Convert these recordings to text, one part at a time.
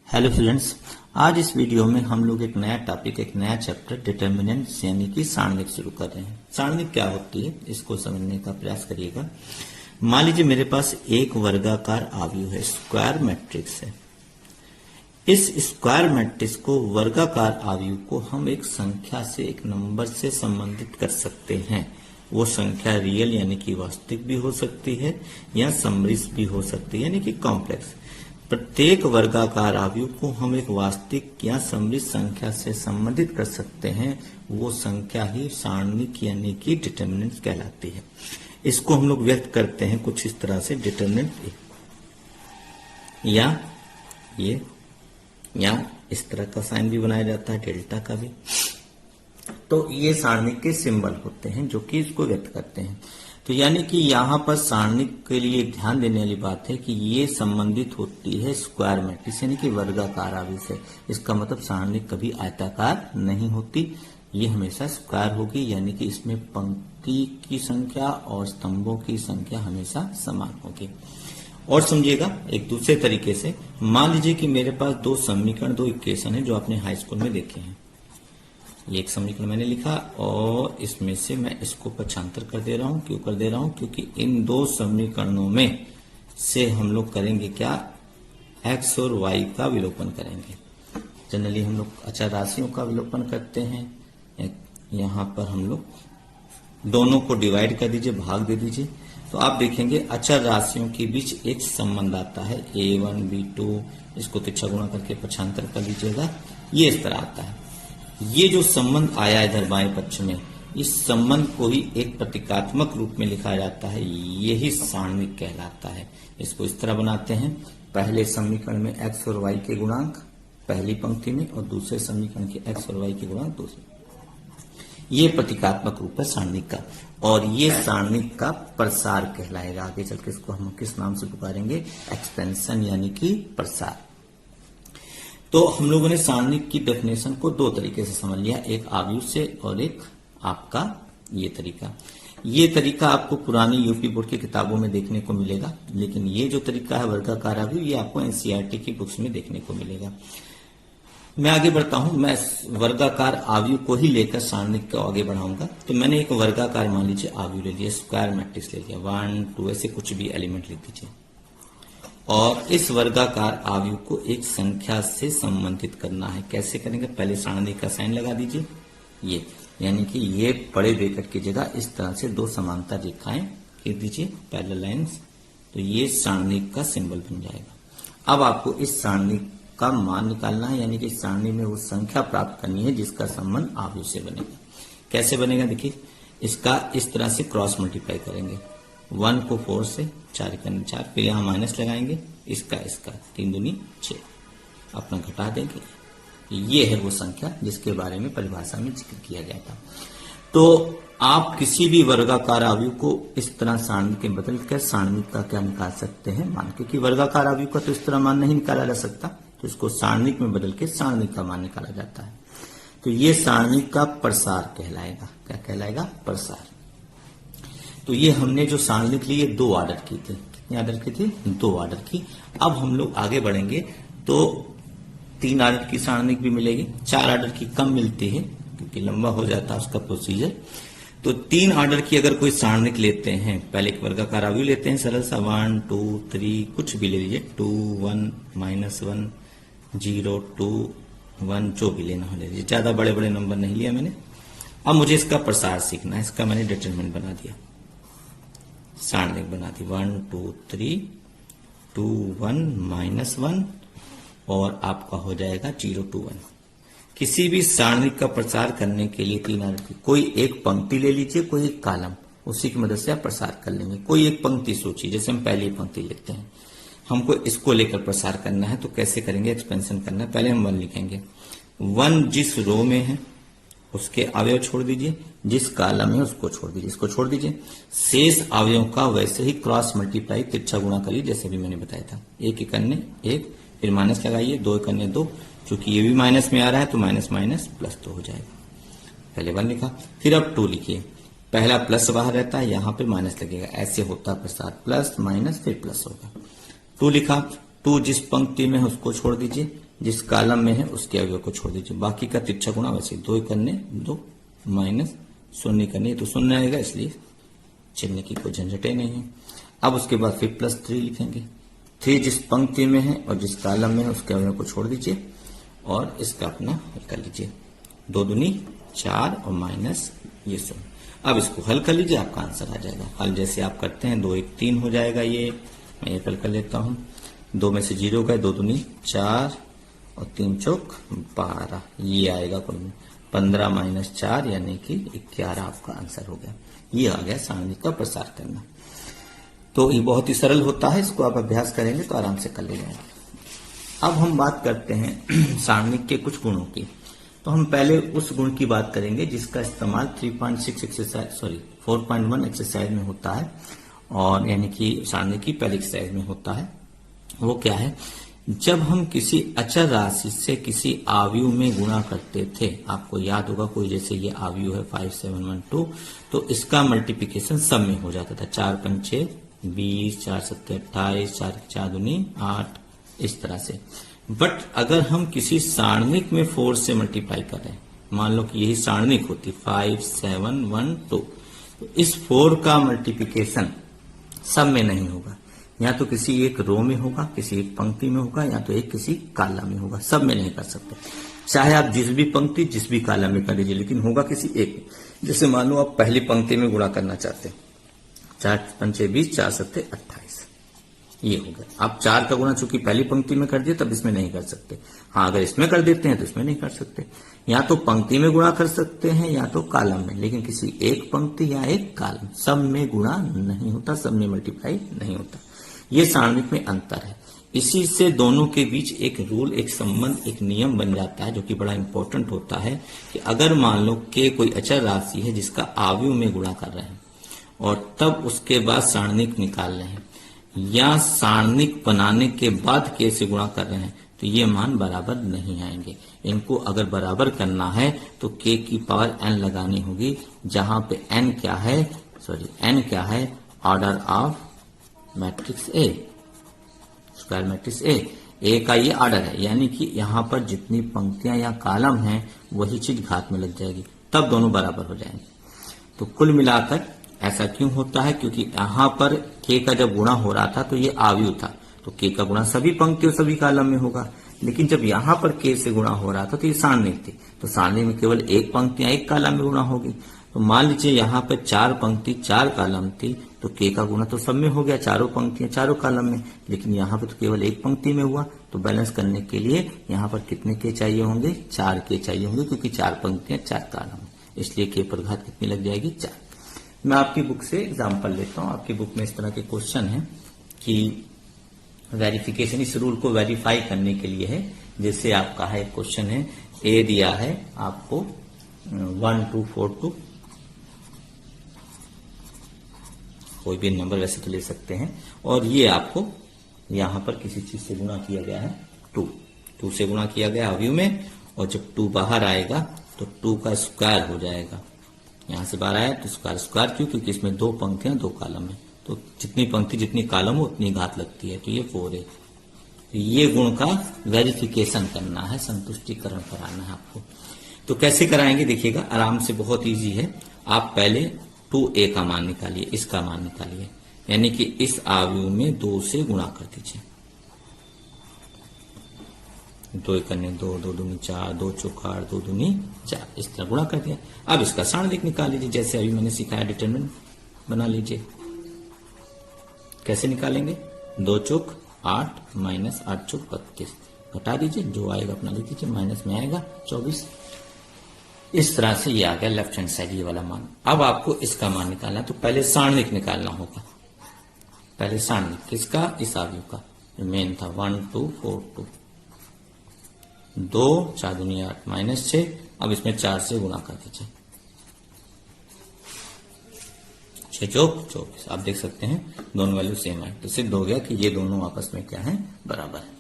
Hello friends, आज इस video में हम लोग एक नया टॉपिक, एक नया चैप्टर डिटर्मिनेंट्स यानी कि सारणिक शुरू कर रहे हैं। सारणिक क्या होती है इसको समझने का प्रयास करिएगा। मान लीजिए मेरे पास एक वर्गाकार आव्यूह है, स्क्वायर मैट्रिक्स है। इस स्क्वायर मैट्रिक्स को, वर्गाकार आव्यूह को हम एक संख्या से, एक नंबर से संबंधित कर सकते हैं। वो संख्या रियल यानी कि वास्तविक भी हो सकती है या समरिस भी हो सकती है यानी कि कॉम्प्लेक्स। प्रत्येक वर्गाकार आव्यूह को हम एक वास्तविक या समरिस संख्या से संबंधित कर सकते हैं। वो संख्या ही सारणिक यानी कि डिटर्मिनेंट कहलाती है। इसको हम लोग व्यक्त करते हैं कुछ इस तरह से, डिटर्मिनेंट या इस तरह का साइन भी बनाया जाता है, डेल्टा का भी। तो ये सारणिक के सिंबल होते हैं जो कि इसको व्यक्त करते हैं। तो यानी कि यहाँ पर सारणिक के लिए ध्यान देने वाली बात है कि ये संबंधित होती है स्क्वायर मैट्रिक्स यानी कि वर्गाकार आव्यूह से। इसका मतलब सारणिक कभी आयताकार नहीं होती, ये हमेशा स्क्वायर होगी, यानी कि इसमें पंक्ति की संख्या और स्तंभों की संख्या हमेशा समान होगी। और समझिएगा एक दूसरे तरीके से, मान लीजिए कि मेरे पास दो समीकरण, दो इक्वेशन है जो आपने हाई स्कूल में देखे हैं। ये एक समीकरण मैंने लिखा और इसमें से मैं इसको पक्षांतर कर दे रहा हूं। क्यों कर दे रहा हूं? क्योंकि इन दो समीकरणों में से हम लोग करेंगे क्या, x और y का विलोपन करेंगे। जनरली हम लोग अचर राशियों का विलोपन करते हैं। यहां पर हम लोग दोनों को डिवाइड कर दीजिए, भाग दे दीजिए, तो आप देखेंगे अचर राशियों के बीच एक संबंध आता है a1 b2। इसको तिरछा गुणा करके पक्षांतर कर लीजिएगा, ये इस तरह आता है। ये जो संबंध आया इधर बाएं पक्ष में, इस संबंध को ही एक प्रतीकात्मक रूप में लिखा जाता है, यही सारणिक कहलाता है। इसको इस तरह बनाते हैं, पहले समीकरण में x और y के गुणांक पहली पंक्ति में और दूसरे समीकरण के x और y के गुणांक दूसरी। ये प्रतीकात्मक रूप है सारणिक का, और ये सारणिक का प्रसार कहलाएगा। आगे चल के इसको हम किस नाम से पुकारेंगे, एक्सपेंशन यानी कि प्रसार। तो हम लोगों ने सारणिक की डेफिनेशन को दो तरीके से समझ लिया, एक आव्यूह से और एक आपका ये तरीका। ये तरीका आपको पुरानी यूपी बोर्ड की किताबों में देखने को मिलेगा, लेकिन ये जो तरीका है वर्गाकार आव्यूह, ये आपको एनसीईआरटी की बुक्स में देखने को मिलेगा। मैं आगे बढ़ता हूं, मैं वर्गाकार आव्यूह को ही लेकर सारणिक को आगे बढ़ाऊंगा। तो मैंने एक वर्गाकार मान लीजिए आव्यूह ले लिया, स्क्वायर मैट्रिक्स ले लिया, 1 2 ऐसे कुछ भी एलिमेंट लिख दीजिए, और इस वर्गाकार आव्यूह को एक संख्या से संबंधित करना है। कैसे करेंगे, पहले सारणिक का साइन लगा दीजिए, ये यानी कि ये बड़े ब्रैकेट की जगह इस तरह से दो समांतर रेखाएं खींच दीजिए, पैरेलल लाइंस, तो ये सारणिक का सिंबल बन जाएगा। अब आपको इस सारणिक का मान निकालना है, यानी कि इस सारणी में वो संख्या प्राप्त करनी है जिसका संबंध आव्यूह से बनेगा। कैसे बनेगा, देखिए, इसका इस तरह से क्रॉस मल्टीप्लाई करेंगे, 1 को 4 से, 4 करने 4, फिर यहां माइनस लगाएंगे, इसका 3 दूनी 6, अपना घटा देंगे। ये है वो संख्या जिसके बारे में परिभाषा में जिक्र किया गया था। तो आप किसी भी वर्गाकार आव्यूह को इस तरह सारणिक के बदल कर सारणिक का क्या निकाल सकते हैं मान, क्योंकि वर्गाकार आव्यूह का तो इस तरह मान नहीं निकाला जा सकता, तो इसको सारणिक में बदल के सारणिक का मान निकाला जाता है। तो ये सारणिक का प्रसार कहलाएगा। क्या कहलाएगा, प्रसार। तो ये हमने जो सारणिक ली, ये 2 ऑर्डर की थी। कितने ऑर्डर की थी, 2 ऑर्डर की। अब हम लोग आगे बढ़ेंगे तो 3 ऑर्डर की सारणिक भी मिलेगी, 4 ऑर्डर की कम मिलती है क्योंकि लंबा हो जाता है उसका प्रोसीजर। तो 3 ऑर्डर की अगर कोई सारणिक लेते हैं, पहले एक वर्गाकार आव्यूह लेते हैं सरल सा, 1 2 3 कुछ भी ले लीजिए, 2 1 -1 0 2 1, जो भी लेना हो ले लीजिए, ज्यादा बड़े बड़े नंबर नहीं लिया मैंने। अब मुझे इसका प्रसार सीखना है, इसका मैंने डिटरमिनेंट बना दिया, सारणिक बना दी, 1 2 3 2 1 -1 और आपका हो जाएगा 0 2 1। किसी भी सारणिक का प्रसार करने के लिए 3 ऑर्डर की कोई एक पंक्ति ले लीजिए, कोई एक कॉलम, उसी की मदद से आप प्रसार कर लेंगे। कोई एक पंक्ति सोचिए, जैसे हम पहली पंक्ति लेते हैं, हमको इसको लेकर प्रसार करना है, तो कैसे करेंगे, एक्सपेंशन करना है। पहले हम 1 लिखेंगे, 1 जिस रो में है उसके अवयव छोड़ दीजिए, जिस कॉलम है उसको छोड़ दीजिए, इसको छोड़ दीजिए, शेष अवयवों का वैसे ही क्रॉस मल्टीप्लाई, तिरछा गुणा करिए, जैसे भी मैंने बताया था। 1 इकन्ने 1, फिर माइनस लगाइए, 2 इकन्ने 2, क्योंकि ये भी माइनस में आ रहा है तो माइनस माइनस प्लस तो हो जाएगा। पहले 1 लिखा, फिर अब 2 लिखिए, पहला प्लस बाहर रहता है, यहां पे माइनस लगेगा, ऐसे होता है प्रसार, प्लस माइनस फिर प्लस होगा। 2 लिखा, 2 जिस पंक्ति में है उसको छोड़ दीजिए, जिस कॉलम में है उसके अवयव को छोड़ दीजिए, बाकी का तिरछा गुणा वैसे 2 करने 2 माइनस शून्य करने तो शून्य आएगा, इसलिए चिन्ह की कोई झंझटे नहीं है। अब उसके बाद फिर +3 लिखेंगे। 3 जिस पंक्ति में है और जिस कॉलम में है उसके अवयव को छोड़ दीजिए और इसका अपना हल कर लीजिए। 2 दूनी 4 और माइनस ये 0। अब इसको हल कर लीजिए, आपका आंसर आ जाएगा। हल जैसे आप करते हैं 2 1 3 हो जाएगा, ये मैं ये हल कर लेता हूं। 2 में से 0 गए, 2 दूनी 4 और 3 चौक 12, ये आएगा कुल 15 माइनस 4 यानी कि 11 आपका आंसर हो गया। ये आ गया सारणिक का प्रसार करना। तो ये बहुत ही सरल होता है, इसको आप अभ्यास करेंगे तो आराम से कर ले जाएंगे। अब हम बात करते हैं सारणिक के कुछ गुणों की। तो हम पहले उस गुण की बात करेंगे जिसका इस्तेमाल 3.6 एक्सरसाइज 4.1 एक्सरसाइज में होता है, और यानी कि सारणिक की पहली एक्सरसाइज में होता है। वो क्या है? जब हम किसी अचर राशि से किसी आव्यूह में गुणा करते थे, आपको याद होगा कोई जैसे ये आव्यूह है 5712, तो इसका मल्टीप्लिकेशन सब में हो जाता था। 4 पंचे 20, 4 सत्ते 28, 4 4 दूनी 8, इस तरह से। बट अगर हम किसी सारणिक में 4 से मल्टीप्लाई कर रहे हैं, मान लो कि यही सारणिक होती 5712, तो इस 4 का मल्टीप्लिकेशन सब में नहीं होगा, या तो किसी एक रो में होगा, किसी एक पंक्ति में होगा, या तो एक किसी कॉलम में होगा। सब में नहीं कर सकते, चाहे आप जिस भी पंक्ति जिस भी कॉलम में कर लीजिए, लेकिन होगा किसी एक में। जैसे मान लो आप पहली पंक्ति में गुणा करना चाहते हैं, 4 पंचे 20, 4 सत्ते 28, ये हो गया। आप 4 का गुणा चूंकि पहली पंक्ति में कर दिए तब इसमें नहीं कर सकते। हाँ, अगर इसमें कर देते हैं तो इसमें नहीं कर सकते। या तो पंक्ति में गुणा कर सकते हैं या तो कॉलम में, लेकिन किसी एक पंक्ति या एक कॉलम, सब में गुणा नहीं होता, सब में मल्टीप्लाई नहीं होता। ये सारणिक में अंतर है। इसी से दोनों के बीच एक रूल, एक संबंध, एक नियम बन जाता है जो कि बड़ा इंपॉर्टेंट होता है कि अगर मान लो के कोई अचर राशि है जिसका आव्यूह में गुणा कर रहे हैं और तब उसके बाद सारणिक निकाल रहे हैं, या सारणिक बनाने के बाद के से गुणा कर रहे हैं, तो ये मान बराबर नहीं आएंगे। इनको अगर बराबर करना है तो k की पावर n लगानी होगी, जहां पे n क्या है, order of matrix A, square matrix A का ये ऑर्डर है, यानी कि यहां पर जितनी पंक्तियां या कॉलम हैं वही चीज घात में लग जाएगी, तब दोनों बराबर हो जाएंगे। तो कुल मिलाकर ऐसा क्यों होता है? क्योंकि यहां पर के का जब गुणा हो रहा था तो ये आव्यूह था, तो के का गुणा सभी पंक्ति और सभी कॉलम में होगा। लेकिन जब यहां पर के से गुणा हो रहा था तो ये सारणिक थी, तो सारणिक में केवल एक पंक्ति या एक कॉलम में गुणा होगी। तो मान लीजिए यहां पर 4 पंक्ति 4 कॉलम थी, तो के का गुणा तो सब में हो गया, चारों पंक्तियां चारों कॉलम में, लेकिन यहाँ पर तो केवल एक पंक्ति में हुआ। तो बैलेंस करने के लिए यहाँ पर कितने के चाहिए होंगे? 4 के चाहिए होंगे, क्योंकि 4 पंक्तियां 4 कॉलम, इसलिए के पर घात कितनी लग जाएगी? 4। मैं आपकी बुक से एग्जाम्पल लेता हूँ। आपकी बुक में इस तरह के क्वेश्चन है कि वेरिफिकेशन, इस रूल को वेरीफाई करने के लिए है। जैसे आपका है क्वेश्चन है, ए दिया है आपको 1242, कोई भी नंबर वैसे तो ले सकते हैं, और ये आपको यहां पर किसी चीज से गुणा किया गया है, 2 से गुणा किया गया आव्यूह में, और जब 2 बाहर आएगा तो 2 का स्क्वायर हो जाएगा। यहां से बाहर आया तो स्क्वायर क्यों? क्योंकि इसमें 2 पंक्तियां 2 कॉलम है, तो जितनी पंक्ति जितनी कॉलम हो उतनी घात लगती है, तो ये 4 है। तो ये गुण का वेरिफिकेशन करना है, संतुष्टिकरण कराना है आपको। तो कैसे कराएंगे देखिएगा, आराम से, बहुत ईजी है। आप पहले 2a का मान निकालिए, इसका मान निकालिए, यानी कि इस आव्यूह में 2 से गुणा कर दीजिए। 2 करने 2, 2 दूनी 4, 2 चौक 8, 2 दूनी 4, इस तरह गुणा कर दिया। अब इसका सारणिक निकाल लीजिए, जैसे अभी मैंने सिखाया, डिटरमिनेंट बना लीजिए। कैसे निकालेंगे? 2 चौक 8 माइनस 8 चौक 32, घटा दीजिए, जो आएगा अपना लिख दीजिए, माइनस में आएगा 24। इस तरह से ये आ गया लेफ्ट हैंड साइड ये वाला मान। अब आपको इसका मान निकालना है, तो पहले सारणिक निकालना होगा। पहले सारणिक किसका? इस आव्यूह का, जो मेन था 1 2 4 2, 2 4 दूनी 8 माइनस 6। अब इसमें 4 से गुणा कर दीजिए, 6 चौक 24। आप देख सकते हैं दोनों वैल्यू सेम है, तो सिद्ध हो गया कि ये दोनों आपस में क्या है? बराबर है।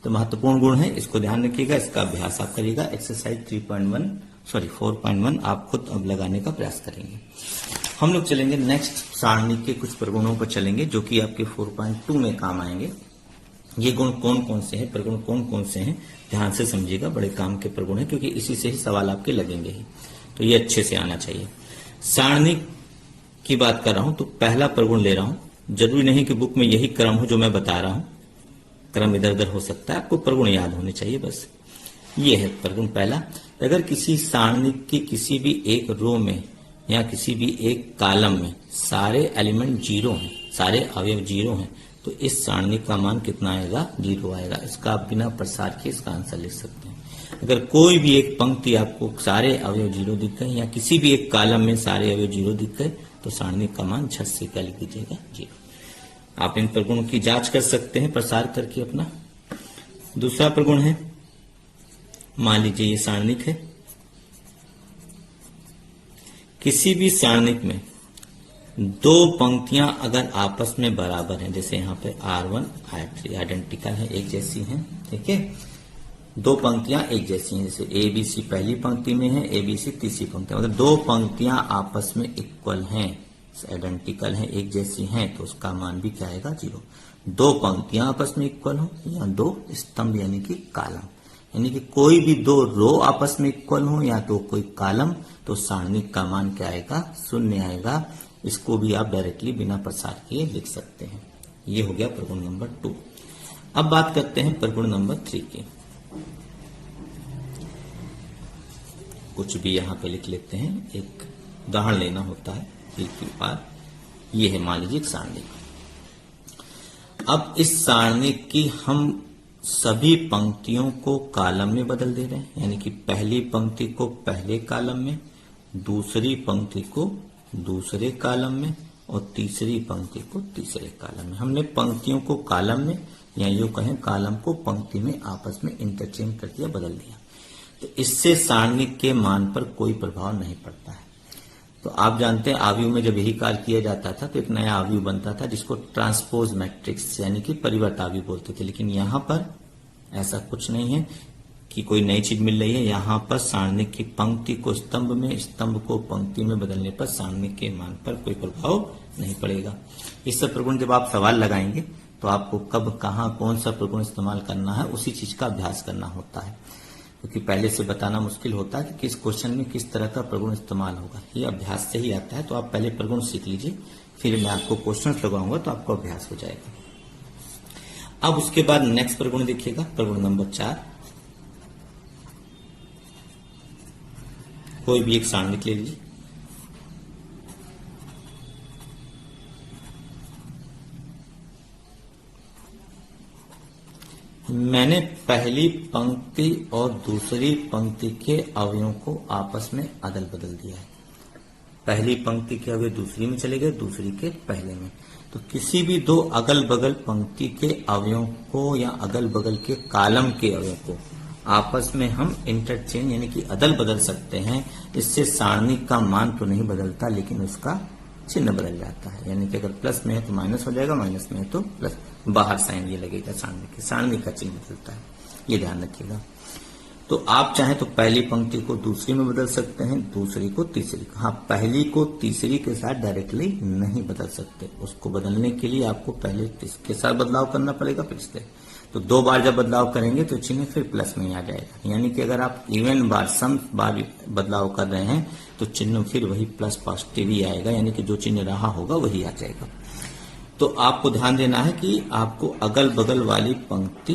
तो महत्वपूर्ण गुण है, इसको ध्यान रखिएगा, इसका अभ्यास आप करिएगा। एक्सरसाइज 4.1 आप खुद अब लगाने का प्रयास करेंगे। हम लोग चलेंगे नेक्स्ट सारणी के कुछ प्रगुणों पर चलेंगे, जो कि आपके 4.2 में काम आएंगे। ये गुण कौन कौन से हैं, प्रगुण कौन कौन से हैं, ध्यान से समझिएगा, बड़े काम के प्रगुण हैं, क्योंकि इसी से ही सवाल आपके लगेंगे ही, तो ये अच्छे से आना चाहिए। सारणिक की बात कर रहा हूं तो पहला प्रगुण ले रहा हूं। जरूरी नहीं कि बुक में यही क्रम हो जो मैं बता रहा हूं, क्रम इधर उधर हो सकता है, आपको प्रगुण याद होने चाहिए बस। ये है प्रगुण पहला। अगर किसी सारणिक की किसी भी एक रो में या किसी भी एक कॉलम में सारे एलिमेंट जीरो हैं, सारे अवयव जीरो हैं, तो इस सारणिक का मान कितना आएगा, जीरो आएगा। इसका आप बिना प्रसार के इसका आंसर लिख सकते हैं। अगर कोई भी एक पंक्ति आपको सारे अवयव जीरो दिख गए या किसी भी एक कॉलम में सारे अवयव जीरो दिख गए, तो सारणिक का मान झट से क्या लिख दीजिएगा, जीरो। आप इन प्रगुणों की जांच कर सकते हैं प्रसार करके अपना। दूसरा प्रगुण है, मान लीजिए ये सारणिक है, किसी भी सारणिक में दो पंक्तियां अगर आपस में बराबर हैं, जैसे यहाँ पे R1 R3 आइडेंटिकल है, एक जैसी हैं, ठीक है, दो पंक्तियां एक जैसी हैं, जैसे ABC पहली पंक्ति में है, ABC तीसरी पंक्ति में, मतलब दो पंक्तियां आपस में इक्वल हैं, आइडेंटिकल हैं, एक जैसी हैं, तो उसका मान भी क्या आएगा, जीरो। दो पंक्तियां आपस में इक्वल हो या दो स्तंभ यानी कि कॉलम, यानी कि कोई भी दो रो आपस में इक्वल हो या तो कोई कॉलम, तो सारणिक का मान क्या आएगा, शून्य आएगा। इसको भी आप डायरेक्टली बिना प्रसार किए लिख सकते हैं। ये हो गया प्रगुण नंबर 2। अब बात करते हैं प्रगुण नंबर 3 की। कुछ भी यहां पे लिख लेते हैं, एक उदाहरण लेना होता है बिल्कुल पार। ये है मान लीजिए एक सारणिक। अब इस सारणिक की हम सभी पंक्तियों को कॉलम में बदल दे रहे हैं, यानी कि पहली पंक्ति को पहले कॉलम में, दूसरी पंक्ति को दूसरे कॉलम में और तीसरी पंक्ति को तीसरे कॉलम में। हमने पंक्तियों को कॉलम में या यूं कहें कॉलम को पंक्ति में आपस में इंटरचेंज कर दिया, बदल दिया। तो इससे सारणिक के मान पर कोई प्रभाव नहीं पड़ता है। तो आप जानते हैं आव्यूह में जब यही कार्य किया जाता था तो एक नया आव्यूह बनता था जिसको ट्रांसपोज मैट्रिक्स यानी कि परिवर्त आव्यूह बोलते थे। लेकिन यहां पर ऐसा कुछ नहीं है कि कोई नई चीज मिल रही है। यहां पर सारणिक की पंक्ति को स्तंभ में, स्तंभ को पंक्ति में बदलने पर सारणिक के मान पर कोई प्रभाव नहीं पड़ेगा। इस सब प्रगुण जब आप सवाल लगाएंगे तो आपको कब कहां कौन सा प्रगुण इस्तेमाल करना है उसी चीज का अभ्यास करना होता है, क्योंकि पहले से बताना मुश्किल होता है कि किस क्वेश्चन में किस तरह का प्रगुण इस्तेमाल होगा। ये अभ्यास से ही आता है। तो आप पहले प्रगुण सीख लीजिए, फिर मैं आपको क्वेश्चन लगाऊंगा तो आपको अभ्यास हो जाएगा। अब उसके बाद नेक्स्ट प्रगुण देखिएगा, प्रगुण नंबर 4। कोई भी एक सारणिक ले लीजिए, मैंने पहली पंक्ति और दूसरी पंक्ति के अवयवों को आपस में अदल बदल दिया है। पहली पंक्ति के अवयव दूसरी में चले गए, दूसरी के पहले में। तो किसी भी दो अगल बगल पंक्ति के अवयवों को या अगल बगल के कॉलम के अवयवों को आपस में हम इंटरचेंज यानी कि अदल बदल सकते हैं। इससे सारणिक का मान तो नहीं बदलता लेकिन उसका चिन्ह बदल जाता है। यानी कि अगर प्लस में है तो माइनस हो जाएगा, माइनस में है तो प्लस, बाहर साइन ये लगेगा सारणिक के, सारणिक का चिन्ह बदलता है, ये ध्यान रखिएगा। तो आप चाहें तो पहली पंक्ति को दूसरी में बदल सकते हैं, दूसरी को तीसरी। हाँ, पहली को तीसरी के साथ डायरेक्टली नहीं बदल सकते। उसको बदलने के लिए आपको पहले इसके साथ बदलाव करना पड़ेगा, फिर इसके। तो 2 बार जब बदलाव करेंगे तो चिन्ह फिर प्लस में आ जाएगा। यानी कि अगर आप इवन बार सम बार बदलाव कर रहे हैं तो चिन्ह फिर वही प्लस पॉजिटिव ही आएगा, यानी कि जो चिन्ह रहा होगा वही आ जाएगा। तो आपको ध्यान देना है कि आपको अगल बगल वाली पंक्ति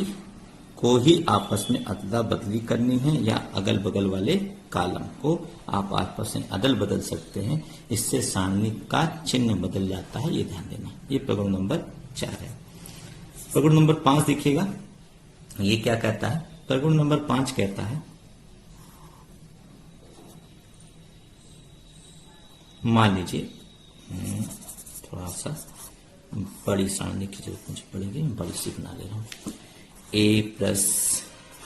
को ही आपस में अदला बदली करनी है या अगल बगल वाले कॉलम को आप आपस में अदल बदल सकते हैं। इससे सारणिक का चिन्ह बदल जाता है, ये ध्यान देना। ये प्रगुण नंबर 4 है। प्रगुण नंबर 5 देखिएगा, ये क्या कहता है। प्रगुण नंबर 5 कहता है, मान लीजिए थोड़ा सा बड़ी सारणी की जरूरत मुझे पड़ेगी, बड़ी सी बना ले रहा हूं। ए प्लस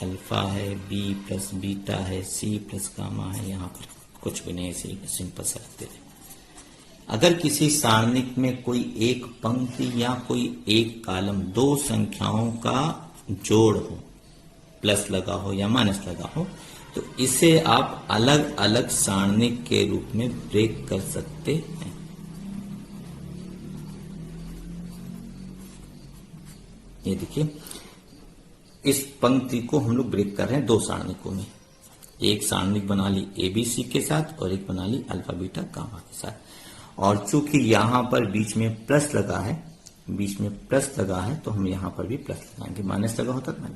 अल्फा है, बी प्लस बीटा है, सी प्लस गामा है। यहां पर कुछ भी नहीं, ऐसे सिंपल सा रखते हैं। अगर किसी सारणिक में कोई एक पंक्ति या कोई एक कॉलम दो संख्याओं का जोड़ हो, प्लस लगा हो या माइनस लगा हो, तो इसे आप अलग अलग सारणिक के रूप में ब्रेक कर सकते हैं। ये देखिए, इस पंक्ति को हम लोग ब्रेक कर रहे हैं दो सारणिकों में। एक सारणिक बना ली ABC के साथ और एक बना ली अल्फा बीटा गामा के साथ। और चूंकि यहां पर बीच में प्लस लगा है, तो हम यहां पर भी प्लस लगाएंगे, माइनस लगा होता था।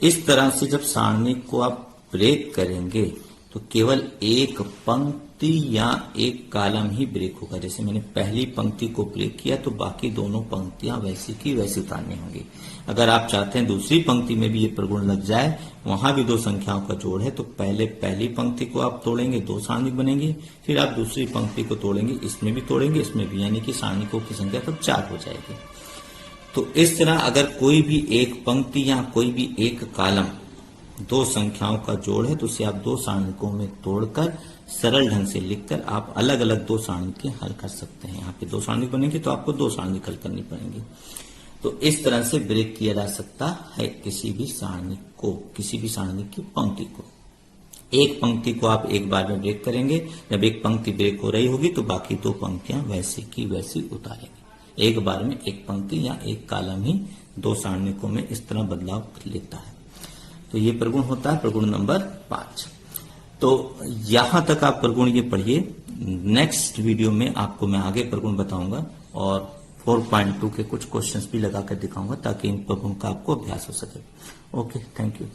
इस तरह से जब सारणिक को आप ब्रेक करेंगे तो केवल एक पंक्ति या एक कॉलम ही ब्रेक होगा। जैसे मैंने पहली पंक्ति को ब्रेक किया तो बाकी दोनों पंक्तियां वैसी की वैसी उतारनी होंगी। अगर आप चाहते हैं दूसरी पंक्ति में भी ये प्रगुण लग जाए, वहां भी दो संख्याओं का जोड़ है, तो पहले पहली पंक्ति को आप तोड़ेंगे, दो सारणिक बनेंगे, फिर आप दूसरी पंक्ति को तोड़ेंगे, इसमें भी तोड़ेंगे, इसमें भी, यानी कि सारणिकों की संख्या तब 4 हो जाएगी। तो इस तरह अगर कोई भी एक पंक्ति या कोई भी एक कॉलम दो संख्याओं का जोड़ है तो उसे आप दो सारणिकों में तोड़कर सरल ढंग से लिखकर आप अलग अलग दो सारणिक हल कर सकते हैं। यहाँ पे दो सारणिक बनेंगे तो आपको दो सारणिक हल करनी पड़ेंगी। तो इस तरह से ब्रेक किया जा सकता है किसी भी सारणिक की पंक्ति को। एक पंक्ति को आप एक बार में ब्रेक करेंगे, जब एक पंक्ति ब्रेक हो रही होगी तो बाकी दो पंक्तियां वैसी की वैसी उतारेंगे। एक बार में एक पंक्ति या एक कॉलम ही दो सारणिकों में इस तरह बदलाव लेता है। तो ये प्रगुण होता है प्रगुण नंबर 5। तो यहां तक आप प्रगुण ये पढ़िए। नेक्स्ट वीडियो में आपको मैं आगे प्रगुण बताऊंगा और 4.2 के कुछ क्वेश्चंस भी लगाकर दिखाऊंगा ताकि इन प्रगुण का आपको अभ्यास हो सके। Okay, thank you.